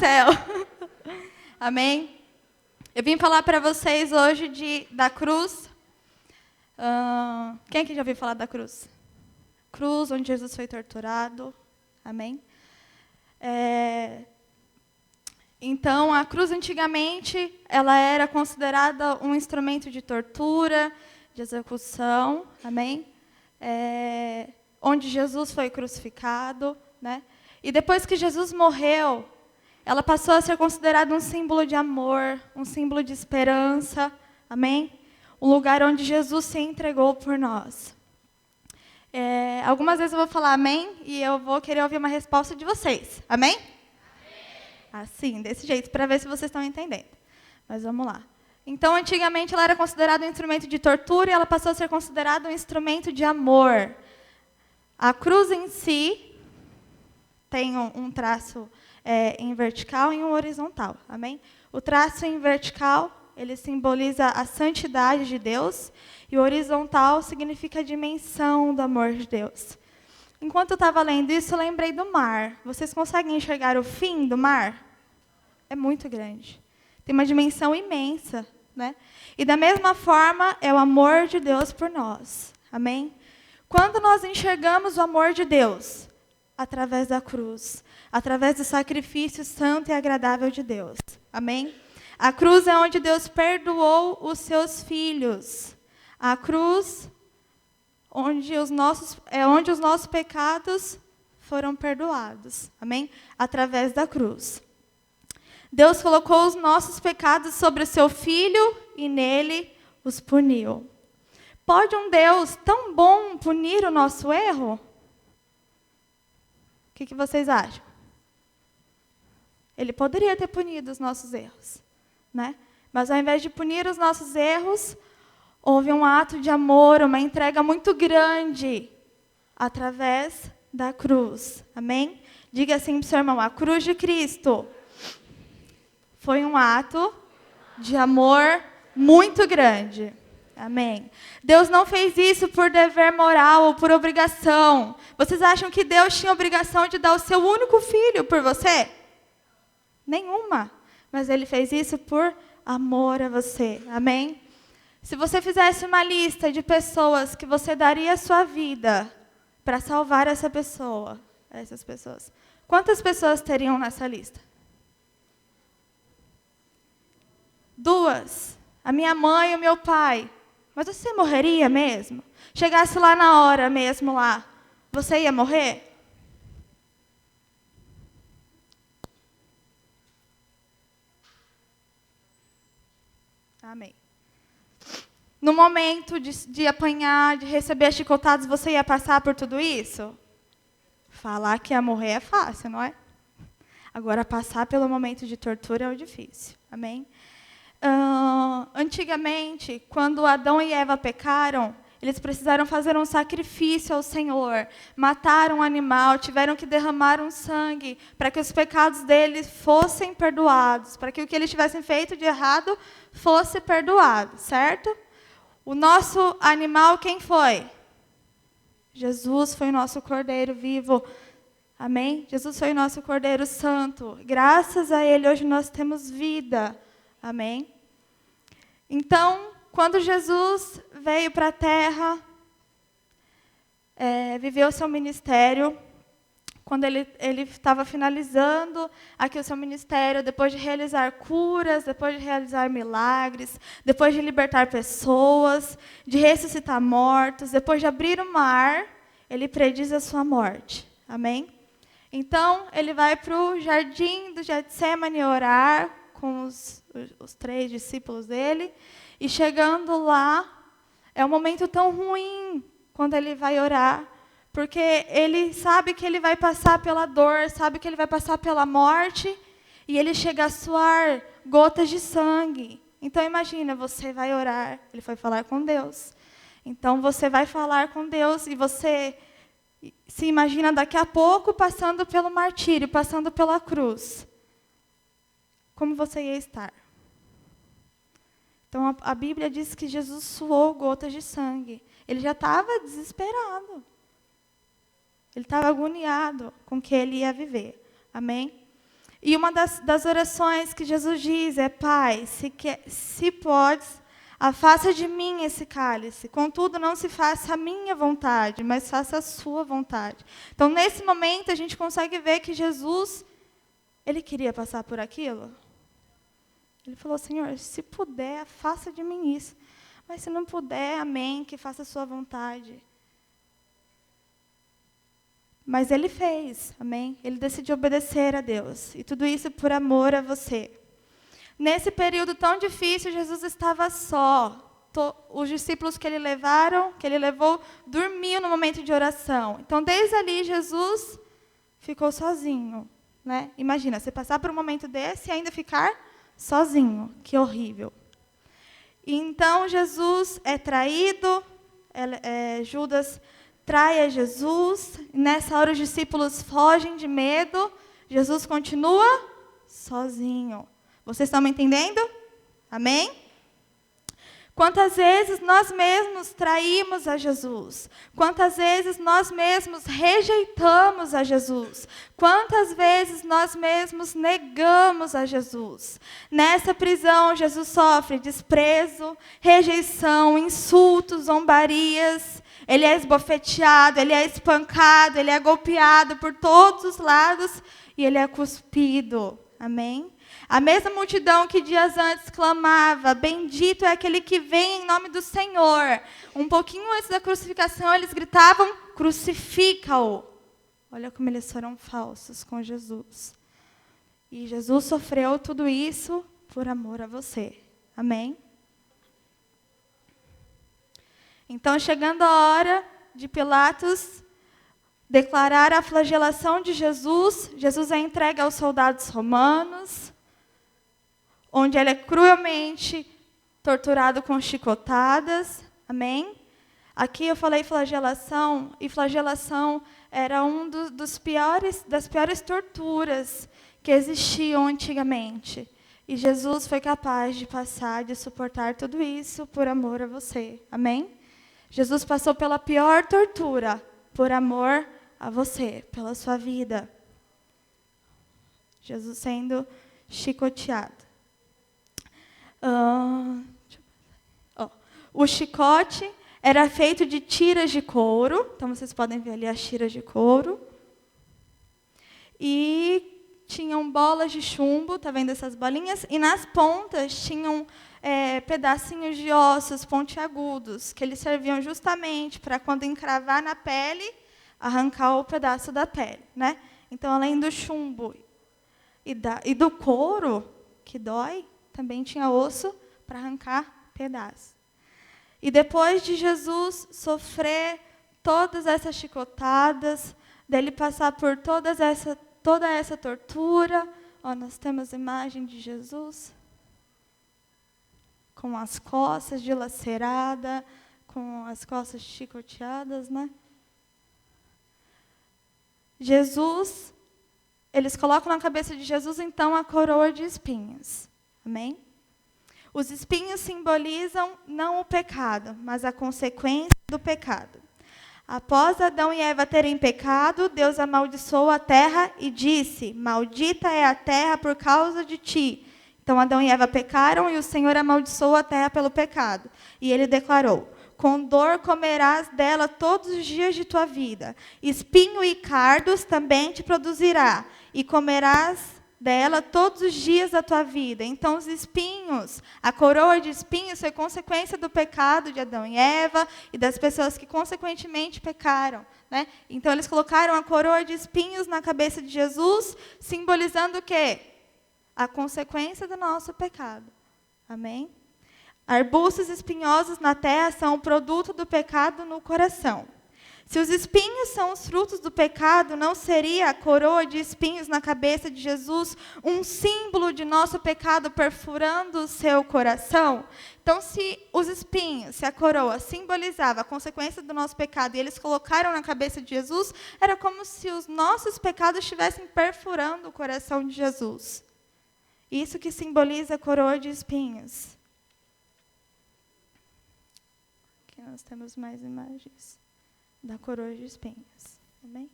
céu. Amém? Eu vim falar para vocês hoje da cruz. Quem aqui já ouviu falar da cruz? Cruz, onde Jesus foi torturado. Amém? Então, a cruz antigamente, ela era considerada um instrumento de tortura, de execução. Amém? Onde Jesus foi crucificado, né? E depois que Jesus morreu, ela passou a ser considerada um símbolo de amor, um símbolo de esperança, amém? Um lugar onde Jesus se entregou por nós. Algumas vezes eu vou falar amém e eu vou querer ouvir uma resposta de vocês, amém? Assim, desse jeito, para ver se vocês estão entendendo. Mas vamos lá. Então, antigamente, ela era considerada um instrumento de tortura e ela passou a ser considerada um instrumento de amor. A cruz em si tem um traço em vertical e um horizontal, amém? O traço em vertical, ele simboliza a santidade de Deus, e o horizontal significa a dimensão do amor de Deus. Enquanto eu estava lendo isso, eu lembrei do mar. Vocês conseguem enxergar o fim do mar? É muito grande. Tem uma dimensão imensa, né? E da mesma forma, é o amor de Deus por nós, amém? Quando nós enxergamos o amor de Deus, através da cruz, através do sacrifício santo e agradável de Deus. Amém? A cruz é onde Deus perdoou os seus filhos. A cruz onde os nossos pecados foram perdoados. Amém? Através da cruz. Deus colocou os nossos pecados sobre o seu Filho e nele os puniu. Pode um Deus tão bom punir o nosso erro? O que vocês acham? Ele poderia ter punido os nossos erros, né? Mas ao invés de punir os nossos erros, houve um ato de amor, uma entrega muito grande através da cruz. Amém? Diga assim para o seu irmão, a cruz de Cristo foi um ato de amor muito grande. Amém. Deus não fez isso por dever moral ou por obrigação. Vocês acham que Deus tinha obrigação de dar o seu único filho por você? Nenhuma. Mas Ele fez isso por amor a você. Amém? Se você fizesse uma lista de pessoas que você daria a sua vida para salvar essas pessoas, quantas pessoas teriam nessa lista? 2. A minha mãe e o meu pai. Mas você morreria mesmo? Chegasse lá na hora mesmo lá, você ia morrer? Amém. No momento de apanhar, de receber as chicotadas, você ia passar por tudo isso? Falar que ia morrer é fácil, não é? Agora, passar pelo momento de tortura é o difícil. Amém? Antigamente, quando Adão e Eva pecaram, eles precisaram fazer um sacrifício ao Senhor, matar um animal, tiveram que derramar um sangue para que os pecados deles fossem perdoados, para que o que eles tivessem feito de errado fosse perdoado, certo? O nosso animal, quem foi? Jesus foi o nosso Cordeiro vivo. Amém? Jesus foi o nosso Cordeiro Santo. Graças a Ele, hoje nós temos vida. Amém? Então, quando Jesus veio para a Terra, viveu o seu ministério, quando ele estava finalizando aqui o seu ministério, depois de realizar curas, depois de realizar milagres, depois de libertar pessoas, de ressuscitar mortos, depois de abrir o mar, ele prediz a sua morte. Amém? Então, ele vai para o jardim do Getsemane orar com os 3 discípulos dele, e chegando lá, é um momento tão ruim quando ele vai orar, porque ele sabe que ele vai passar pela dor, sabe que ele vai passar pela morte, e ele chega a suar gotas de sangue. Então, imagina, você vai orar, ele foi falar com Deus. Então, você vai falar com Deus, e você se imagina daqui a pouco passando pelo martírio, passando pela cruz. Como você ia estar? Então, a Bíblia diz que Jesus suou gotas de sangue. Ele já estava desesperado. Ele estava agoniado com o que ele ia viver. Amém? E uma das orações que Jesus diz é: Pai, se podes, afasta de mim esse cálice. Contudo, não se faça a minha vontade, mas faça a sua vontade. Então, nesse momento, a gente consegue ver que Jesus, ele queria passar por aquilo. Ele falou: Senhor, se puder, faça de mim isso. Mas se não puder, amém, que faça a sua vontade. Mas ele fez, amém? Ele decidiu obedecer a Deus. E tudo isso por amor a você. Nesse período tão difícil, Jesus estava só. Os discípulos que ele levou, dormiam no momento de oração. Então, desde ali, Jesus ficou sozinho, né? Imagina, você passar por um momento desse e ainda ficar sozinho. Que horrível. Então, Jesus é traído, Judas trai a Jesus. Nessa hora, os discípulos fogem de medo. Jesus continua sozinho. Vocês estão me entendendo? Amém? Quantas vezes nós mesmos traímos a Jesus? Quantas vezes nós mesmos rejeitamos a Jesus? Quantas vezes nós mesmos negamos a Jesus? Nessa prisão, Jesus sofre desprezo, rejeição, insultos, zombarias. Ele é esbofeteado, ele é espancado, ele é golpeado por todos os lados e ele é cuspido. Amém? A mesma multidão que dias antes clamava: bendito é aquele que vem em nome do Senhor. Um pouquinho antes da crucificação, eles gritavam: crucifica-o. Olha como eles foram falsos com Jesus. E Jesus sofreu tudo isso por amor a você. Amém? Então, chegando a hora de Pilatos declarar a flagelação de Jesus, Jesus é entregue aos soldados romanos, onde ele é cruelmente torturado com chicotadas. Amém? Aqui eu falei flagelação, e flagelação era das piores torturas que existiam antigamente. E Jesus foi capaz de passar, de suportar tudo isso por amor a você. Amém? Jesus passou pela pior tortura por amor a você, pela sua vida. Jesus sendo chicoteado. O chicote era feito de tiras de couro. Então, vocês podem ver ali as tiras de couro. E tinham bolas de chumbo, tá vendo essas bolinhas? E nas pontas tinham pedacinhos de ossos pontiagudos, que eles serviam justamente para, quando encravar na pele, arrancar o pedaço da pele, né? Então, além do chumbo e do couro, que dói, também tinha osso para arrancar pedaços. E depois de Jesus sofrer todas essas chicotadas, dele passar por toda essa tortura, nós temos a imagem de Jesus com as costas dilaceradas, com as costas chicoteadas, né? Jesus, eles colocam na cabeça de Jesus, então, a coroa de espinhos. Amém? Os espinhos simbolizam não o pecado, mas a consequência do pecado. Após Adão e Eva terem pecado, Deus amaldiçoou a terra e disse: maldita é a terra por causa de ti. Então, Adão e Eva pecaram e o Senhor amaldiçoou a terra pelo pecado. E ele declarou: com dor comerás dela todos os dias de tua vida. Espinho e cardos também te produzirá, e comerás dela todos os dias da tua vida. Então, os espinhos, a coroa de espinhos foi consequência do pecado de Adão e Eva e das pessoas que, consequentemente, pecaram, né? Então, eles colocaram a coroa de espinhos na cabeça de Jesus, simbolizando o quê? A consequência do nosso pecado. Amém? Arbustos espinhosos na terra são o produto do pecado no coração. Se os espinhos são os frutos do pecado, não seria a coroa de espinhos na cabeça de Jesus um símbolo de nosso pecado perfurando o seu coração? Então, se os espinhos, se a coroa simbolizava a consequência do nosso pecado e eles colocaram na cabeça de Jesus, era como se os nossos pecados estivessem perfurando o coração de Jesus. Isso que simboliza a coroa de espinhos. Aqui nós temos mais imagens da coroa de espinhos. Amém?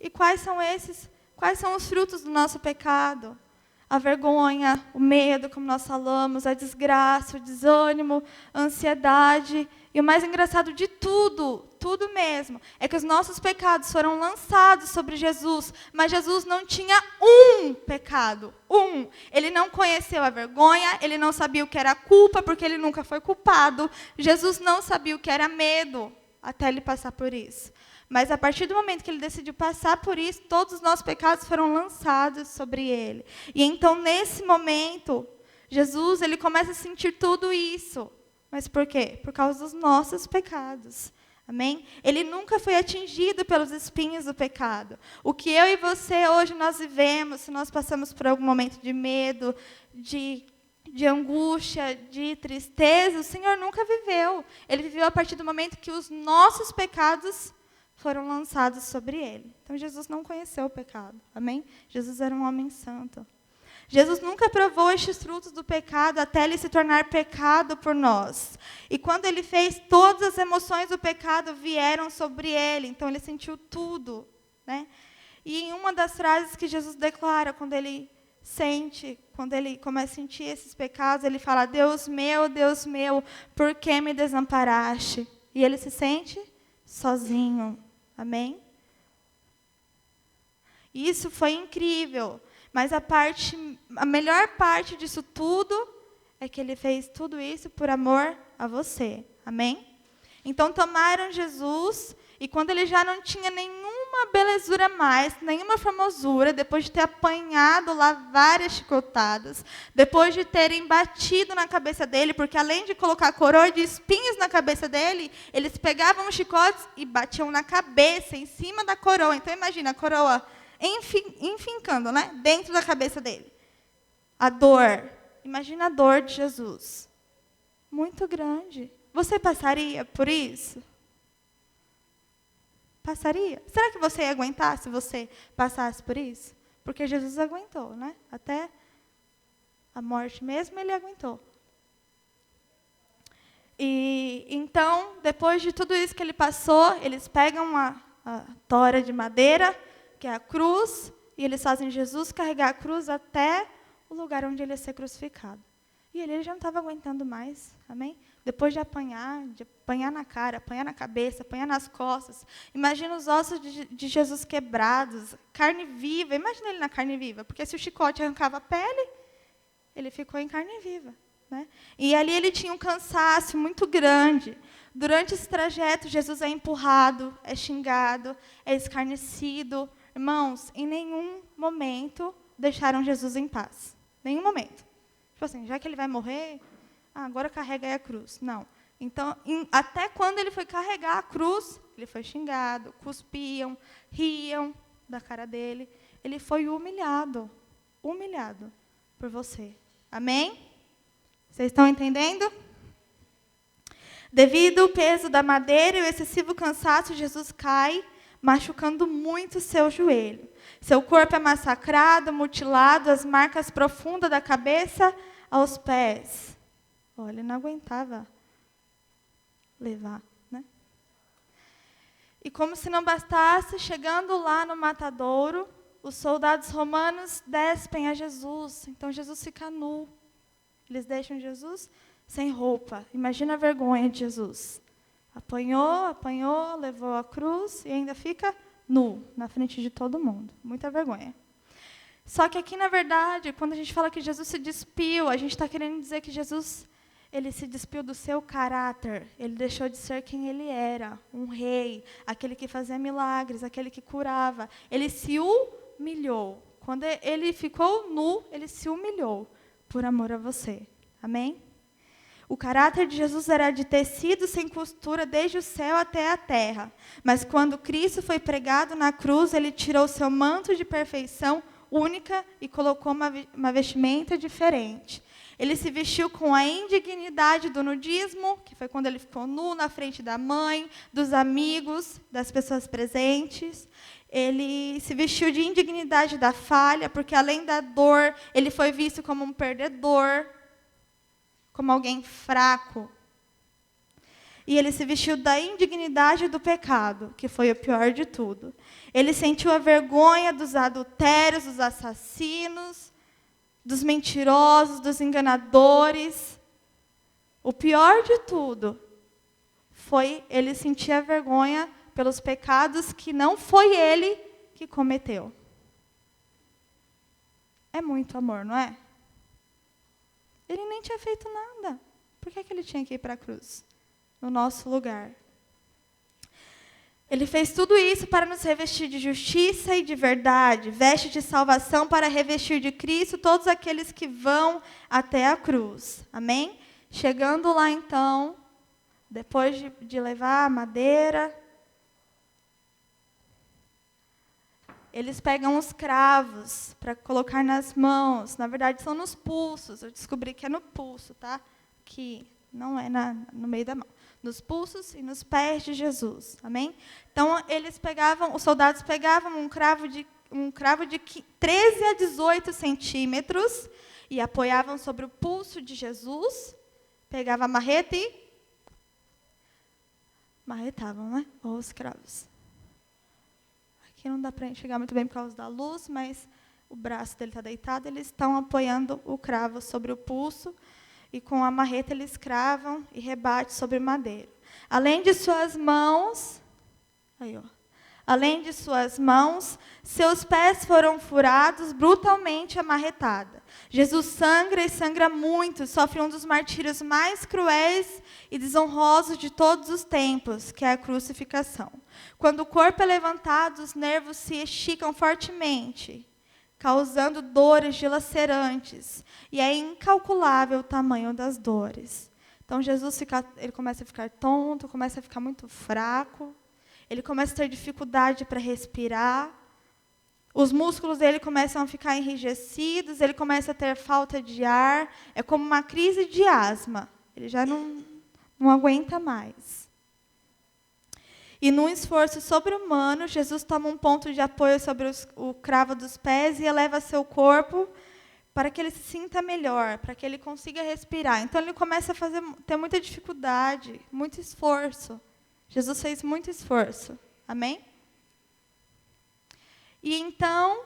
E quais são esses Quais são os frutos do nosso pecado? A vergonha, o medo, como nós falamos, a desgraça, o desânimo, a ansiedade. E o mais engraçado de tudo mesmo, é que os nossos pecados foram lançados sobre Jesus, mas Jesus não tinha um pecado, um. Ele não conheceu a vergonha, ele não sabia o que era culpa, porque ele nunca foi culpado. Jesus não sabia o que era medo, até ele passar por isso. Mas a partir do momento que ele decidiu passar por isso, todos os nossos pecados foram lançados sobre ele. E então, nesse momento, Jesus ele começa a sentir tudo isso. Mas por quê? Por causa dos nossos pecados. Amém? Ele nunca foi atingido pelos espinhos do pecado. O que eu e você hoje nós vivemos, se nós passamos por algum momento de medo, de angústia, de tristeza, o Senhor nunca viveu. Ele viveu a partir do momento que os nossos pecados foram lançados sobre ele. Então, Jesus não conheceu o pecado. Amém? Jesus era um homem santo. Jesus nunca provou estes frutos do pecado até ele se tornar pecado por nós. E quando ele fez, todas as emoções do pecado vieram sobre ele. Então, ele sentiu tudo. Né? E em uma das frases que Jesus declara, quando ele começa a sentir esses pecados, ele fala, Deus meu, por que me desamparaste? E ele se sente sozinho. Amém? Isso foi incrível. Mas a melhor parte disso tudo é que ele fez tudo isso por amor a você. Amém? Então, tomaram Jesus, e quando ele já não tinha nenhuma belezura mais, nenhuma formosura, depois de ter apanhado lá várias chicotadas, depois de terem batido na cabeça dele, porque além de colocar coroa de espinhos na cabeça dele, eles pegavam os chicotes e batiam na cabeça, em cima da coroa. Então, imagina, a coroa enfincando, né, dentro da cabeça dele. A dor. Imagina a dor de Jesus. Muito grande. Você passaria por isso? Passaria? Será que você ia aguentar se você passasse por isso? Porque Jesus aguentou, né? Até a morte mesmo ele aguentou. E então, depois de tudo isso que ele passou, eles pegam a tora de madeira, que é a cruz, e eles fazem Jesus carregar a cruz até o lugar onde ele ia ser crucificado. E ele já não estava aguentando mais, amém? Depois de apanhar na cara, apanhar na cabeça, apanhar nas costas. Imagina os ossos de Jesus quebrados, carne viva. Imagina ele na carne viva, porque se o chicote arrancava a pele, ele ficou em carne viva. Né? E ali ele tinha um cansaço muito grande. Durante esse trajeto, Jesus é empurrado, é xingado, é escarnecido. Irmãos, em nenhum momento deixaram Jesus em paz. Nenhum momento. Tipo assim, já que ele vai morrer, agora carrega aí a cruz. Não. Então, até quando ele foi carregar a cruz, ele foi xingado, cuspiam, riam da cara dele. Ele foi humilhado por você. Amém? Vocês estão entendendo? Devido ao peso da madeira e o excessivo cansaço, Jesus cai, machucando muito seu joelho. Seu corpo é massacrado, mutilado, as marcas profundas da cabeça aos pés. Olha, ele não aguentava levar, né? E como se não bastasse, chegando lá no matadouro, os soldados romanos despem a Jesus. Então, Jesus fica nu. Eles deixam Jesus sem roupa. Imagina a vergonha de Jesus. Apanhou, levou a cruz e ainda fica nu, na frente de todo mundo. Muita vergonha. Só que aqui, na verdade, quando a gente fala que Jesus se despiu, a gente está querendo dizer que Jesus ele se despiu do seu caráter. Ele deixou de ser quem ele era, um rei, aquele que fazia milagres, aquele que curava. Ele se humilhou. Quando ele ficou nu, ele se humilhou por amor a você. Amém? O caráter de Jesus era de tecido sem costura desde o céu até a terra. Mas quando Cristo foi pregado na cruz, ele tirou seu manto de perfeição única e colocou uma vestimenta diferente. Ele se vestiu com a indignidade do nudismo, que foi quando ele ficou nu na frente da mãe, dos amigos, das pessoas presentes. Ele se vestiu de indignidade da falha, porque além da dor, ele foi visto como um perdedor, como alguém fraco. E ele se vestiu da indignidade do pecado, que foi o pior de tudo. Ele sentiu a vergonha dos adultérios, dos assassinos, dos mentirosos, dos enganadores. O pior de tudo foi ele sentir a vergonha pelos pecados que não foi ele que cometeu. É muito amor, não é? Ele nem tinha feito nada. Por que ele tinha que ir para a cruz? No nosso lugar. Ele fez tudo isso para nos revestir de justiça e de verdade, veste de salvação para revestir de Cristo todos aqueles que vão até a cruz. Amém? Chegando lá, então, depois de levar a madeira, eles pegam os cravos para colocar nas mãos. Na verdade, são nos pulsos. Eu descobri que é no pulso, tá? Que não é no meio da mão. Nos pulsos e nos pés de Jesus. Amém? Então, os soldados pegavam um cravo de 13 a 18 centímetros e apoiavam sobre o pulso de Jesus, pegavam a marreta e marretavam, né? Os cravos. Aqui não dá para enxergar muito bem por causa da luz, mas o braço dele está deitado, eles estão apoiando o cravo sobre o pulso, e com a marreta eles cravam e rebatem sobre o madeiro. Além de suas mãos, seus pés foram furados, brutalmente amarretada. Jesus sangra e sangra muito, sofre um dos martírios mais cruéis e desonrosos de todos os tempos, que é a crucificação. Quando o corpo é levantado, os nervos se esticam fortemente, causando dores dilacerantes, e é incalculável o tamanho das dores. Então, Jesus ele começa a ficar tonto, começa a ficar muito fraco, ele começa a ter dificuldade para respirar, os músculos dele começam a ficar enrijecidos, ele começa a ter falta de ar, é como uma crise de asma, ele já não aguenta mais. E num esforço sobre-humano, Jesus toma um ponto de apoio sobre o cravo dos pés e eleva seu corpo para que ele se sinta melhor, para que ele consiga respirar. Então, ele começa a ter muita dificuldade, muito esforço. Jesus fez muito esforço. Amém? E então,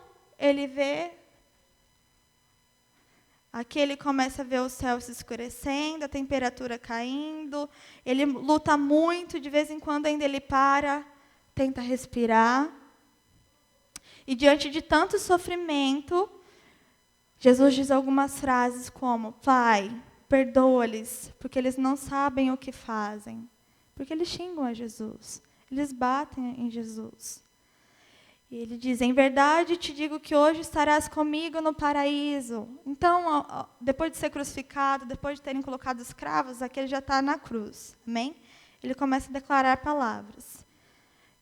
aqui ele começa a ver o céu se escurecendo, a temperatura caindo. Ele luta muito, de vez em quando ainda ele para, tenta respirar. E diante de tanto sofrimento, Jesus diz algumas frases como: Pai, perdoa-lhes, porque eles não sabem o que fazem. Porque eles xingam a Jesus, eles batem em Jesus. E ele diz: em verdade te digo que hoje estarás comigo no paraíso. Então, depois de ser crucificado, depois de terem colocado os cravos, aqui ele já está na cruz. Amém? Ele começa a declarar palavras.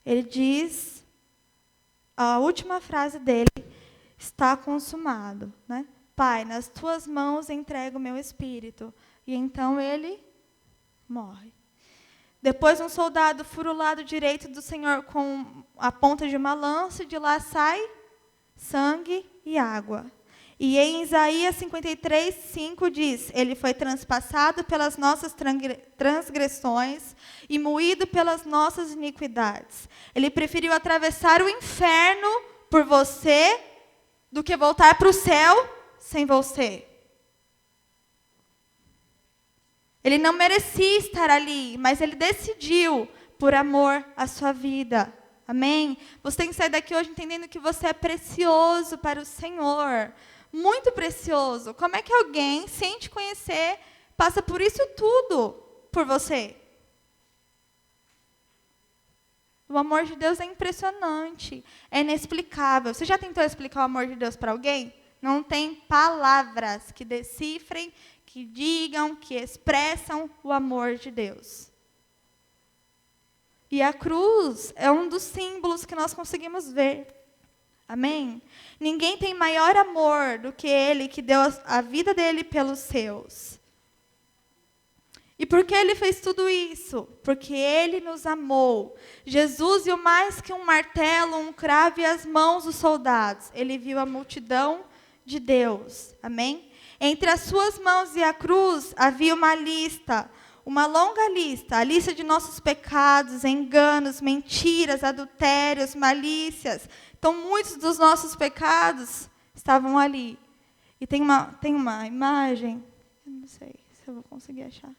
Ele diz, a última frase dele: está consumado, né? Pai, nas tuas mãos entrego o meu espírito. E então ele morre. Depois um soldado fura o lado direito do Senhor com a ponta de uma lança, e de lá sai sangue e água. E em Isaías 53:5 diz: ele foi transpassado pelas nossas transgressões e moído pelas nossas iniquidades. Ele preferiu atravessar o inferno por você do que voltar para o céu sem você. Ele não merecia estar ali, mas ele decidiu por amor à sua vida. Amém? Você tem que sair daqui hoje entendendo que você é precioso para o Senhor. Muito precioso. Como é que alguém, sem te conhecer, passa por isso tudo por você? O amor de Deus é impressionante, é inexplicável. Você já tentou explicar o amor de Deus para alguém? Não tem palavras que decifrem, que digam, que expressam o amor de Deus. E a cruz é um dos símbolos que nós conseguimos ver. Amém? Ninguém tem maior amor do que ele, que deu a vida dele pelos seus. E por que ele fez tudo isso? Porque ele nos amou. Jesus viu mais que um martelo, um cravo e as mãos dos soldados. Ele viu a multidão de Deus. Amém? Entre as suas mãos e a cruz havia uma lista, uma longa lista, a lista de nossos pecados, enganos, mentiras, adultérios, malícias. Então, muitos dos nossos pecados estavam ali. E tem uma imagem, eu não sei se eu vou conseguir achar.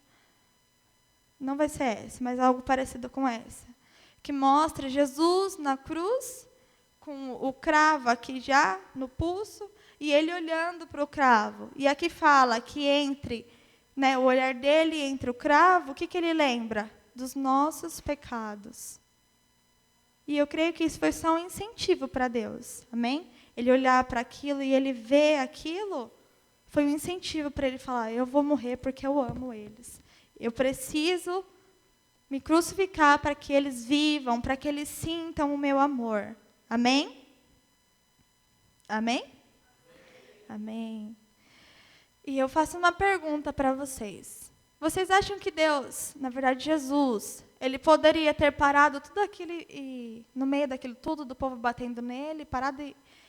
Não vai ser essa, mas algo parecido com essa. Que mostra Jesus na cruz, com o cravo aqui já no pulso, e ele olhando para o cravo. E aqui fala que entre, né, o olhar dele entre o cravo, o que ele lembra? Dos nossos pecados. E eu creio que isso foi só um incentivo para Deus. Amém? Ele olhar para aquilo e ele ver aquilo, foi um incentivo para ele falar, eu vou morrer porque eu amo eles. Eu preciso me crucificar para que eles vivam, para que eles sintam o meu amor. Amém? Amém? Amém. E eu faço uma pergunta para vocês. Vocês acham que Deus, na verdade Jesus, ele poderia ter parado tudo aquilo e no meio daquilo tudo, do povo batendo nele, parado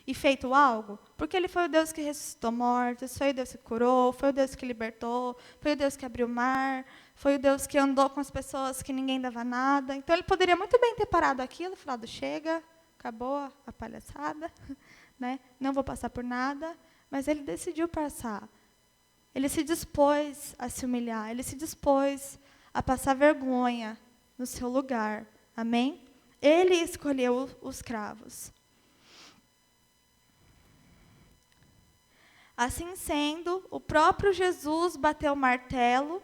e feito algo? Porque ele foi o Deus que ressuscitou mortos, foi o Deus que curou, foi o Deus que libertou, foi o Deus que abriu o mar, foi o Deus que andou com as pessoas que ninguém dava nada. Então ele poderia muito bem ter parado aquilo, falado, chega, acabou a palhaçada, né? Não vou passar por nada. Mas ele decidiu passar. Ele se dispôs a se humilhar, ele se dispôs a passar vergonha no seu lugar. Amém? Ele escolheu os cravos. Assim sendo, o próprio Jesus bateu o martelo,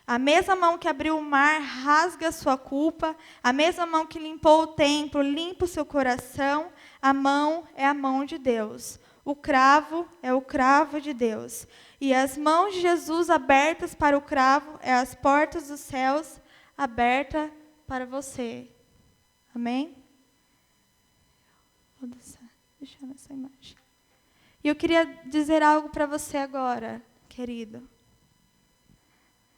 a mesma mão que abriu o mar rasga a sua culpa, a mesma mão que limpou o templo limpa o seu coração, a mão é a mão de Deus. O cravo é o cravo de Deus. E as mãos de Jesus abertas para o cravo é as portas dos céus abertas para você. Amém? Vou deixar nessa imagem. E eu queria dizer algo para você agora, querido.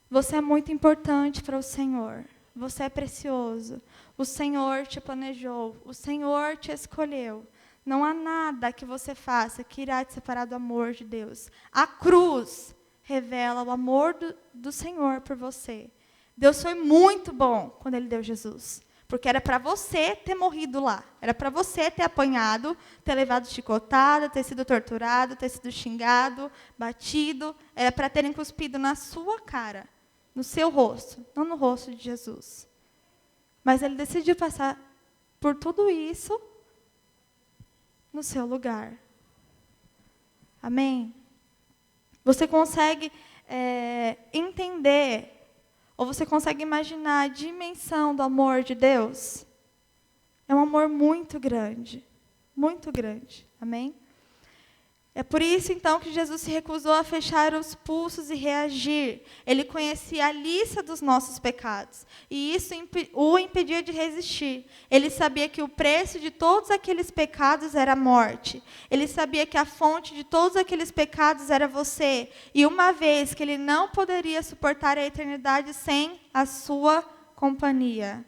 Você é muito importante para o Senhor. Você é precioso. O Senhor te planejou. O Senhor te escolheu. Não há nada que você faça que irá te separar do amor de Deus. A cruz revela o amor do Senhor por você. Deus foi muito bom quando Ele deu Jesus. Porque era para você ter morrido lá. Era para você ter apanhado, ter levado chicotada, ter sido torturado, ter sido xingado, batido. Era para terem cuspido na sua cara, no seu rosto, não no rosto de Jesus. Mas Ele decidiu passar por tudo isso no seu lugar. Amém? Você consegue entender, ou você consegue imaginar a dimensão do amor de Deus? É um amor muito grande. Muito grande. Amém? É por isso, então, que Jesus se recusou a fechar os pulsos e reagir. Ele conhecia a lista dos nossos pecados. E isso o impedia de resistir. Ele sabia que o preço de todos aqueles pecados era a morte. Ele sabia que a fonte de todos aqueles pecados era você. E uma vez que ele não poderia suportar a eternidade sem a sua companhia.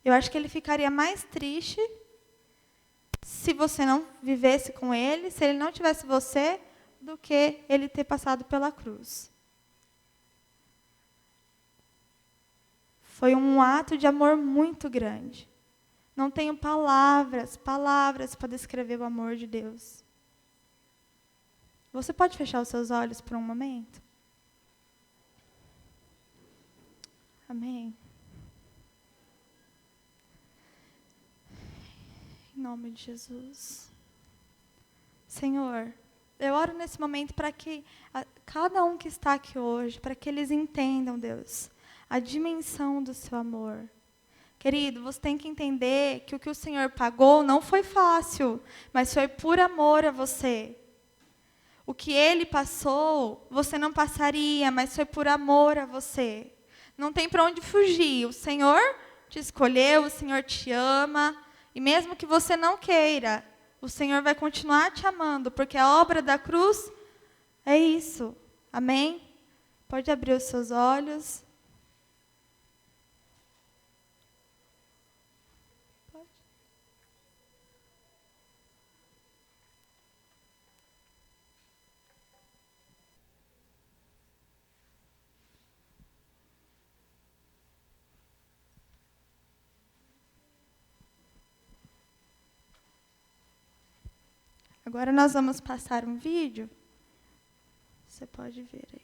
Eu acho que ele ficaria mais triste se você não vivesse com ele, se ele não tivesse você, do que ele ter passado pela cruz. Foi um ato de amor muito grande. Não tenho palavras para descrever o amor de Deus. Você pode fechar os seus olhos por um momento? Amém. Em nome de Jesus. Senhor, eu oro nesse momento para que cada um que está aqui hoje, para que eles entendam, Deus, a dimensão do seu amor. Querido, você tem que entender que o que o Senhor pagou não foi fácil, mas foi por amor a você. O que Ele passou, você não passaria, mas foi por amor a você. Não tem para onde fugir. O Senhor te escolheu, o Senhor te ama. E mesmo que você não queira, o Senhor vai continuar te amando, porque a obra da cruz é isso. Amém? Pode abrir os seus olhos. Pode. Agora nós vamos passar um vídeo. Você pode ver aí.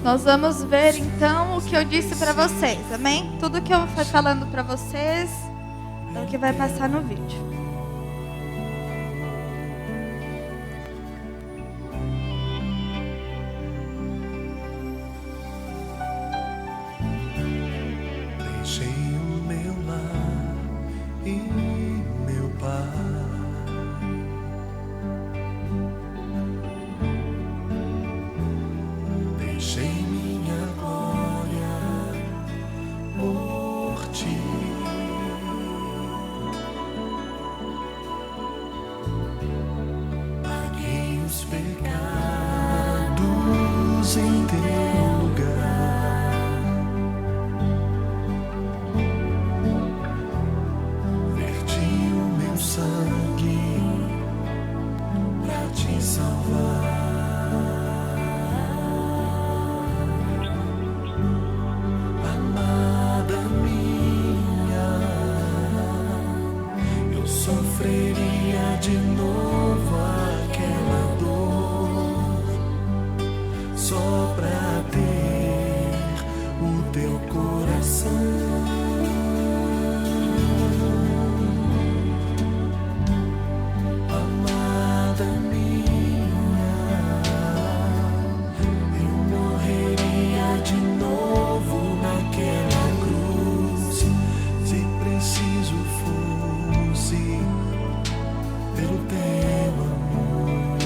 Nós vamos ver, então, o que eu disse para vocês, amém? Tudo que eu fui falando para vocês é o que vai passar no vídeo. Deixei o meu lar e meu pai. Deixei minha glória por ti. Paguei os pecados em teu lugar. Verti o meu sangue pra te salvar. Sofreria de novo aquela dor só pra ter o teu coração. Amada minha, eu morreria de novo naquela cruz se preciso fosse pelo teu amor.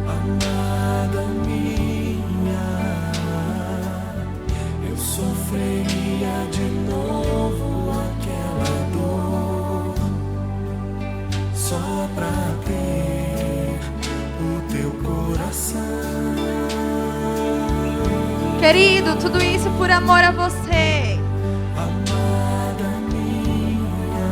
Amada minha, eu sofreria de novo aquela dor só pra ter o teu coração. Querido, tudo isso por amor a você.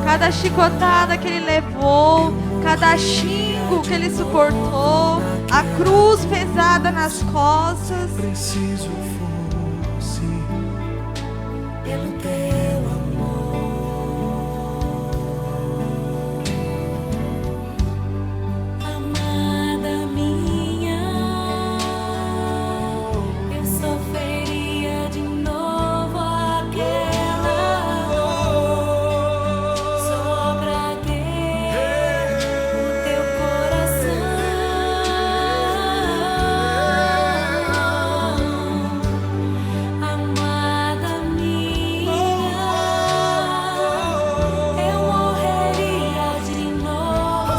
Cada chicotada que ele levou, cada xingo que ele suportou, a cruz pesada nas costas. Preciso fosse pelo teu amor. Amada minha, eu sofreria de novo aquela dor só pra ter o teu coração. Amada minha, eu morreria de novo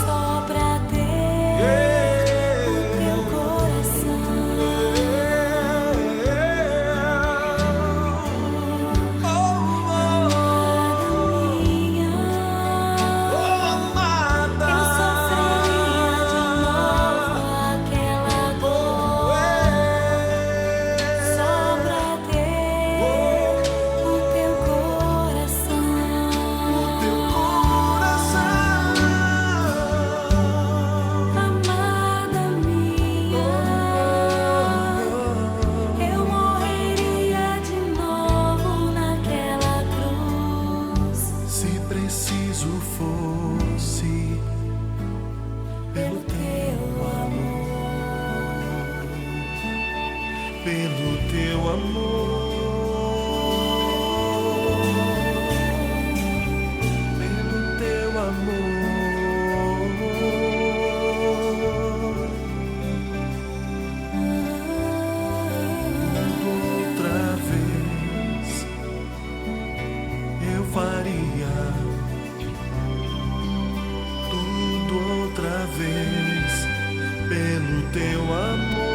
só pra ter o teu coração. Amada minha, eu morreria de novo naquela cruz. Se preciso fosse pelo teu amor, pelo teu amor, pelo teu amor. Outra vez eu faria tudo outra vez pelo teu amor.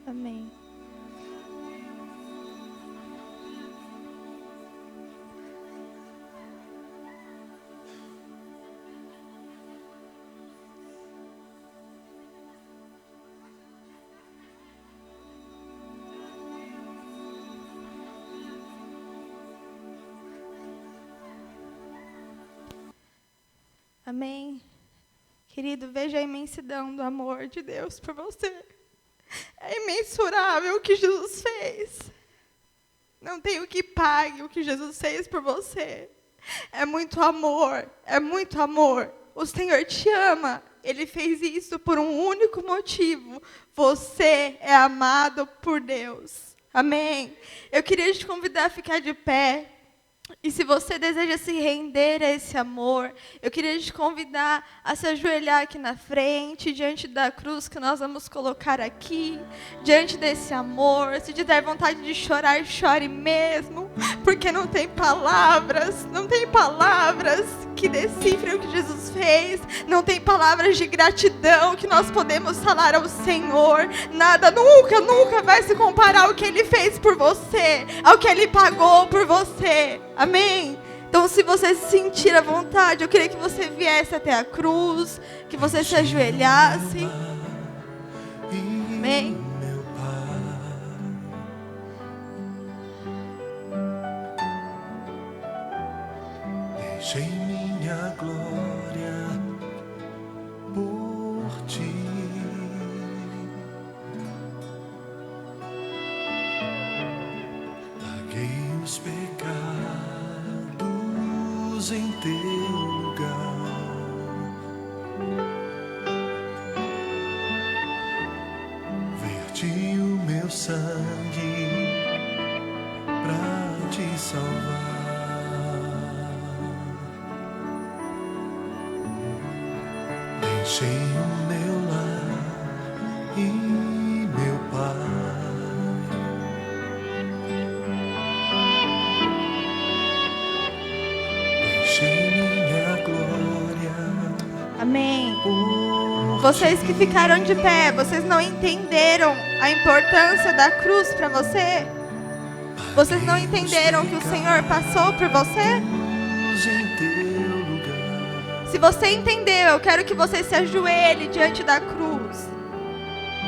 Amém. Amém. Querido, veja a imensidão do amor de Deus por você. É imensurável o que Jesus fez. Não tem o que pague o que Jesus fez por você. É muito amor, é muito amor. O Senhor te ama. Ele fez isso por um único motivo. Você é amado por Deus. Amém? Eu queria te convidar a ficar de pé. E se você deseja se render a esse amor, eu queria te convidar a se ajoelhar aqui na frente, diante da cruz que nós vamos colocar aqui, diante desse amor. Se tiver vontade de chorar, chore mesmo, porque não tem palavras que decifrem o que Jesus fez, não tem palavras de gratidão que nós podemos falar ao Senhor. Nada, nunca vai se comparar ao que Ele fez por você, ao que Ele pagou por você. Amém? Então, se você se sentir à vontade, eu queria que você viesse até a cruz, que você se ajoelhasse. Amém? Deixei minha glória por ti. Larguei os pecados em teu lugar. Verti o meu sangue pra te salvar. Deixei o meu lar e meu pai. Deixei minha glória. Amém. Vocês que ficaram de pé, vocês não entenderam a importância da cruz para você? Vocês não entenderam o que o Senhor passou por você? Se você entendeu, eu quero que você se ajoelhe diante da cruz.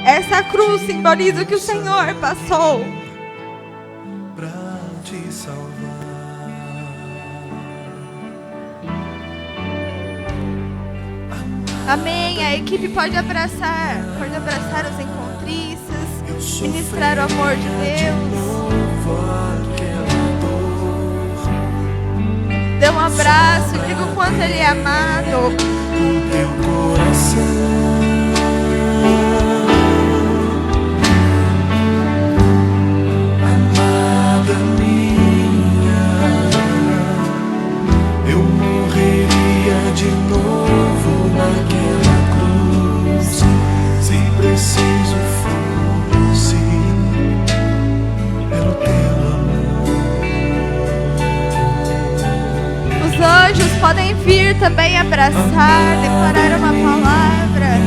Essa cruz simboliza o que o Senhor passou. Pra te salvar. Amém. A equipe pode abraçar os encontristas, ministrar o amor de Deus. Dê um abraço, diga o quanto Ele é amado. O teu coração. Amada minha, eu morreria de novo naquela cruz, se preciso fosse pelo teu amor. também abraçar, declarar uma palavra.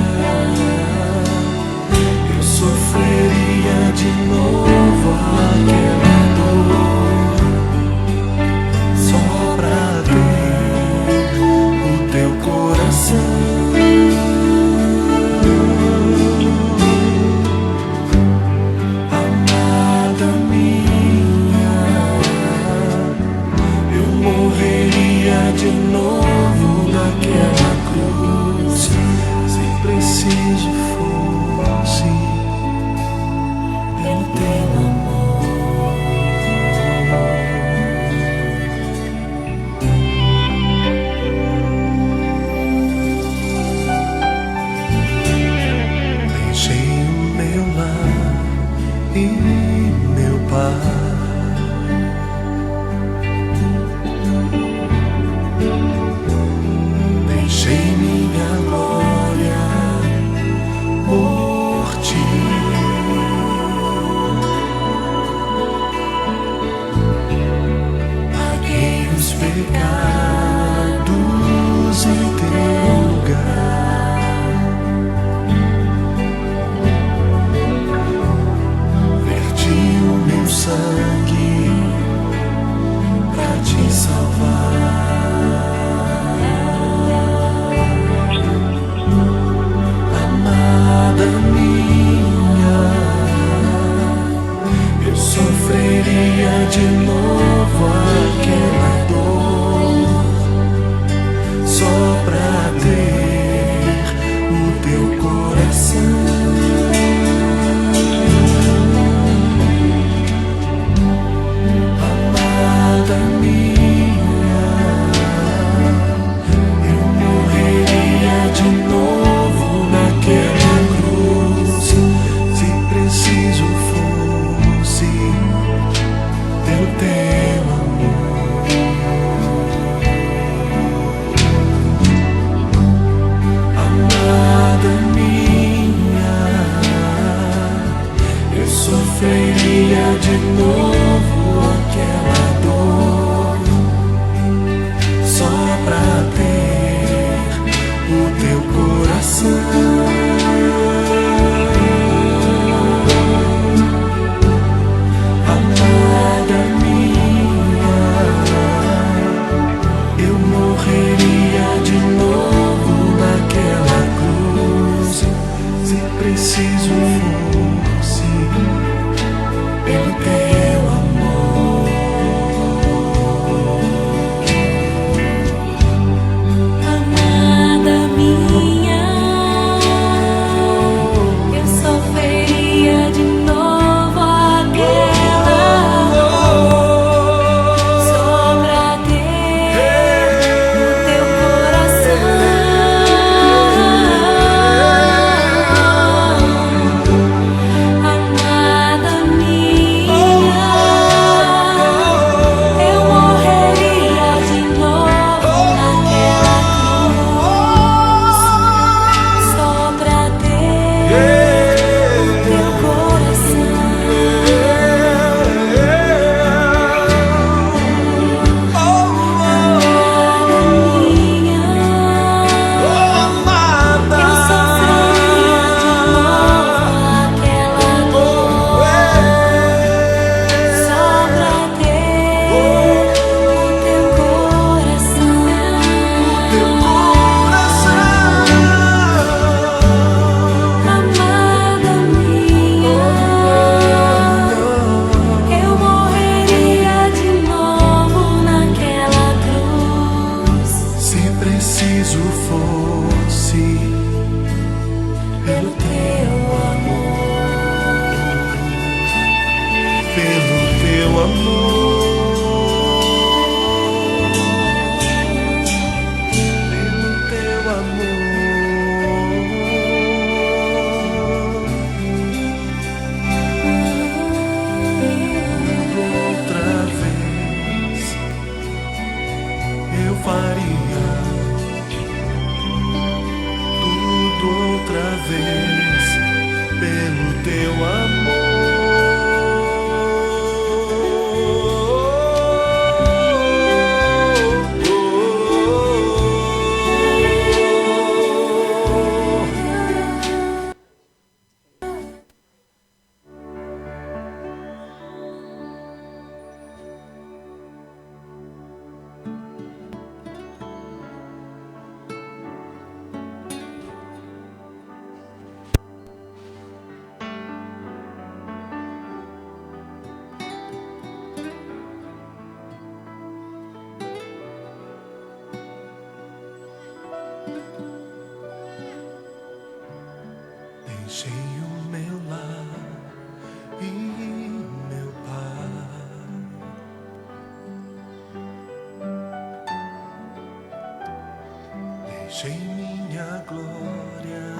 Eu sofreria de novo aquela dor só pra ter o teu coração. Amada minha, eu morreria de novo naquela cruz, se preciso fosse pelo teu amor. Deixei o meu lar e meu pai, deixei minha glória por ti. Paguei os pecados em teu lugar, verti o meu sangue pra te salvar. Amada minha, eu sofreria de novo aquela dor só pra ter o teu coração. Amada minha, eu morreria de novo naquela cruz, se preciso fosse pelo teu amor. Amada minha, eu sofreria de novo aquela dor só pra ter o teu coração. Amada minha, eu morreria de novo naquela cruz, se preciso fosse pelo teu amor. Amada minha, eu sofreria de novo aquela dor só pra ter o teu coração. Amada minha,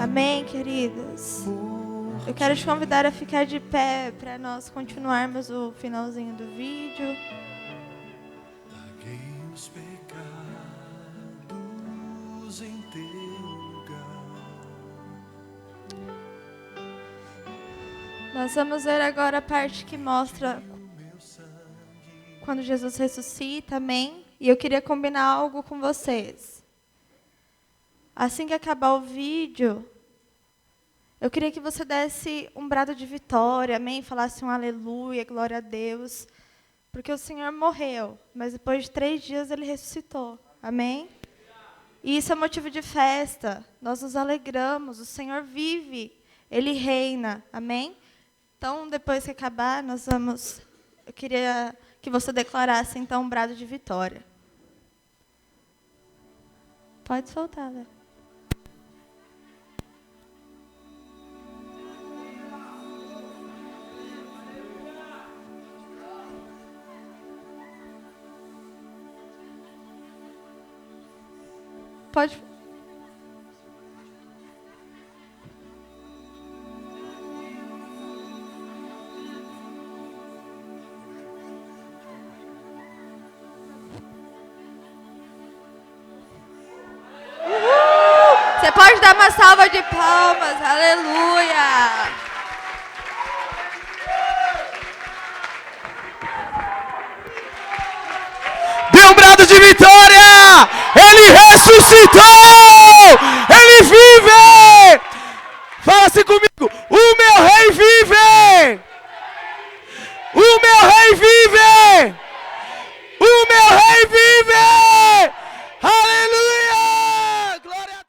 Amém, queridos? Eu quero te convidar a ficar de pé para nós continuarmos o finalzinho do vídeo. Larguei os pecados em teu lugar. Nós vamos ver agora a parte que mostra quando Jesus ressuscita, amém? E eu queria combinar algo com vocês. Assim que acabar o vídeo, eu queria que você desse um brado de vitória, amém? Falasse um aleluia, glória a Deus. Porque o Senhor morreu, mas depois de 3 dias Ele ressuscitou, amém? E isso é motivo de festa, nós nos alegramos, o Senhor vive, Ele reina, amém? Então, depois que acabar, eu queria que você declarasse, então, um brado de vitória. Pode soltar, velho. Pode. Você pode dar uma salva de palmas, aleluia! Dê um brado de vitória! Ele ressuscitou! Ele vive! Fala assim comigo!